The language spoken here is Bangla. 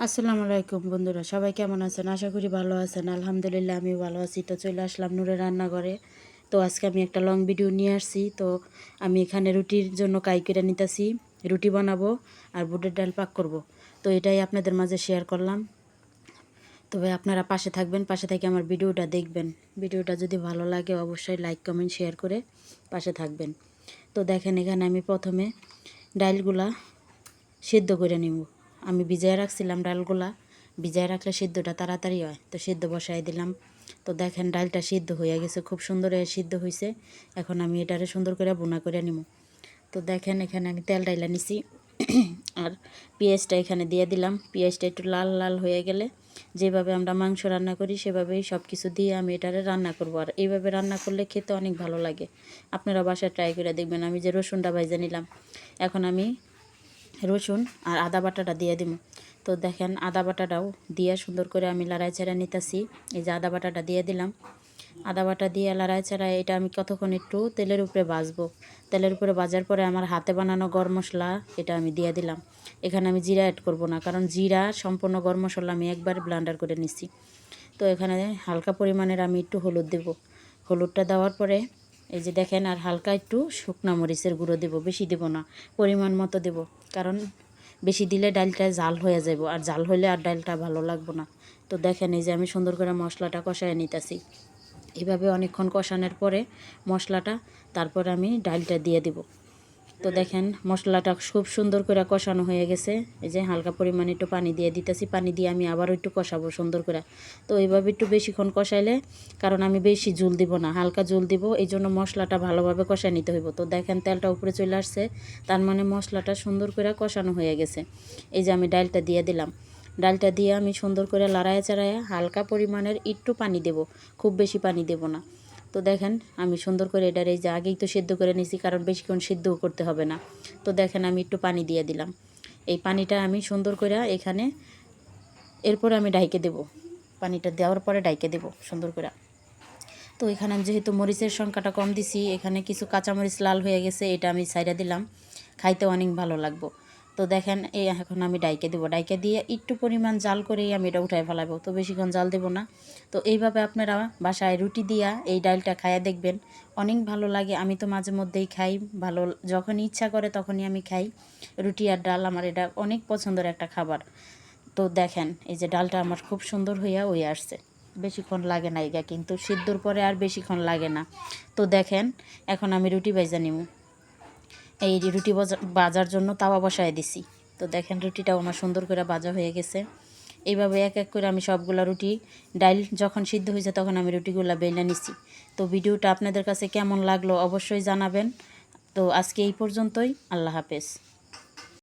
আসসালামু আলাইকুম বন্ধুরা, সবাই কেমন আছেন? আশা করি ভালো আছেন। আলহামদুলিল্লাহ আমিও ভালো আছি। তো চলে আসলাম নূরের রান্নাঘরে। তো আজকে আমি একটা লং ভিডিও নিয়ে আসছি। তো আমি এখানে রুটির জন্য কাই কেটে নিতেছি, রুটি বানাবো আর বুটের ডাল পাক করব। তো এটাই আপনাদের মাঝে শেয়ার করলাম। তবে আপনারা পাশে থাকবেন, পাশে থেকে আমার ভিডিওটা দেখবেন। ভিডিওটা যদি ভালো লাগে অবশ্যই লাইক কমেন্ট শেয়ার করে পাশে থাকবেন। তো দেখেন, এখানে আমি প্রথমে ডালগুলা সিদ্ধ করে নিব। আমি ভিজায় রাখছিলাম ডালগুলা, ভিজায় রাখলে সিদ্ধটা তাড়াতাড়ি হয়। তো সিদ্ধ বসাই দিলাম। তো দেখেন ডালটা সিদ্ধ হয়ে গেছে, খুব সুন্দর সিদ্ধ হয়েছে। এখন আমি এটারে সুন্দর করে ভুনা করে নিব। তো দেখেন এখানে আমি তেল ডাইলা নিছি আর পেঁয়াজটা এখানে দিয়ে দিলাম। পেঁয়াজটা একটু লাল লাল হয়ে গেলে যেভাবে আমরা মাংস রান্না করি সেভাবেই সব কিছু দিয়ে আমি এটারে রান্না করব। আর এইভাবে রান্না করলে খেতে অনেক ভালো লাগে। আপনারা বাসায় ট্রাই করে দেখবেন। আমি যে রসুনটা ভাজা নিলাম, এখন আমি রসুন আর আদা বাটাটা দিয়ে দিব। তো দেখেন আদা বাটাটাও দিয়ে সুন্দর করে আমি লড়াই চাড়া নিতেছি। এই যে আদা বাটাটা দিয়ে দিলাম। আদা বাটা দিয়ে লড়াই চাড়া এটা আমি কতক্ষণ একটু তেলের উপরে ভাজবো। তেলের উপরে ভাজার পরে আমার হাতে বানানো গরম মশলা এটা আমি দিয়ে দিলাম। এখানে আমি জিরা অ্যাড করব না, কারণ জিরা সম্পূর্ণ গরম মশলা আমি একবার ব্লেন্ডার করে নিচ্ছি। তো এখানে হালকা পরিমাণের আমি একটু হলুদ দেব। হলুদটা দেওয়ার পরে এই যে দেখেন আর হালকা একটু শুকনা মরিচের গুঁড়ো দেব, বেশি দেব না, পরিমাণ মতো দেব। কারণ বেশি দিলে ডালটা জাল হয়ে যাব, আর জাল হলে আর ডালটা ভালো লাগবে না। তো দেখেন এই যে আমি সুন্দর করে মশলাটা কষায় নিতেছি। এভাবে অনেকক্ষণ কষানোর পরে মশলাটা, তারপর আমি ডালটা দিয়ে দেব। তো দেখেন মশলাটা খুব সুন্দর করে কষানো হয়ে গেছে। এই যে হালকা পরিমাণে একটু পানি দিয়ে দিতেছি, পানি দিয়ে আমি আবারও একটু কষাবো সুন্দর করে। তো এইভাবে একটু বেশিক্ষণ কষাইলে, কারণ আমি বেশি ঝোল দিব না, হালকা ঝোল দিব, এই জন্য মশলাটা ভালোভাবে কষায় নিতে হইব। তো দেখেন তেলটা উপরে চলে আসছে, তার মানে মশলাটা সুন্দর করে কষানো হয়ে গেছে। এই যে আমি ডালটা দিয়ে দিলাম। ডালটা দিয়ে আমি সুন্দর করে লড়াইয়া চাড়াইয়া হালকা পরিমাণের একটু পানি দেব, খুব বেশি পানি দেব না। তো দেখেন আমি সুন্দর করে এটার এই যে আগেই তো সিদ্ধ করে নিয়েছি, কারণ বেশিক্ষণ সিদ্ধও করতে হবে না। তো দেখেন আমি একটু পানি দিয়ে দিলাম। এই পানিটা আমি সুন্দর করে এখানে এরপর আমি ডাইকে দেব। পানিটা দেওয়ার পরে ডাইকে দেব সুন্দর করে। তো এখানে আমি যেহেতু মরিচের সংখ্যাটা কম দিছি, এখানে কিছু কাঁচামরিচ লাল হয়ে গেছে, এটা আমি সাইডা দিলাম, খাইতে অনেক ভালো লাগবো। তো দেখেন এই এখন আমি ডাইকে দেবো, ডাইকে দিয়ে একটু পরিমাণ জাল করেই আমি এটা উঠাই ফেলাবো। তো বেশিক্ষণ জাল দেবো না। তো এইভাবে আপনারা বাসায় রুটি দিয়া এই ডালটা খাইয়া দেখবেন, অনেক ভালো লাগে। আমি তো মাঝে মধ্যেই খাই, ভালো যখনই ইচ্ছা করে তখনই আমি খাই। রুটি আর ডাল আমার এটা অনেক পছন্দের একটা খাবার। তো দেখেন এই যে ডালটা আমার খুব সুন্দর হইয়া আসছে। বেশিক্ষণ লাগে না এটা, কিন্তু সিদ্ধর পরে আর বেশিক্ষণ লাগে না। তো দেখেন এখন আমি রুটি ভাজা নিব। এই যে রুটি ভাজার জন্য তাওয়া বসায় দিছি। তো দেখেন রুটিটাও আমার সুন্দর করে ভাজা হয়ে গেছে। এইভাবে এক এক করে আমি সবগুলা রুটি, ডাল যখন সিদ্ধ হয়েছে তখন আমি রুটিগুলা বেলে নিছি। তো ভিডিওটা আপনাদের কাছে কেমন লাগলো অবশ্যই জানাবেন। তো আজকে এই পর্যন্তই। আল্লাহ হাফেজ।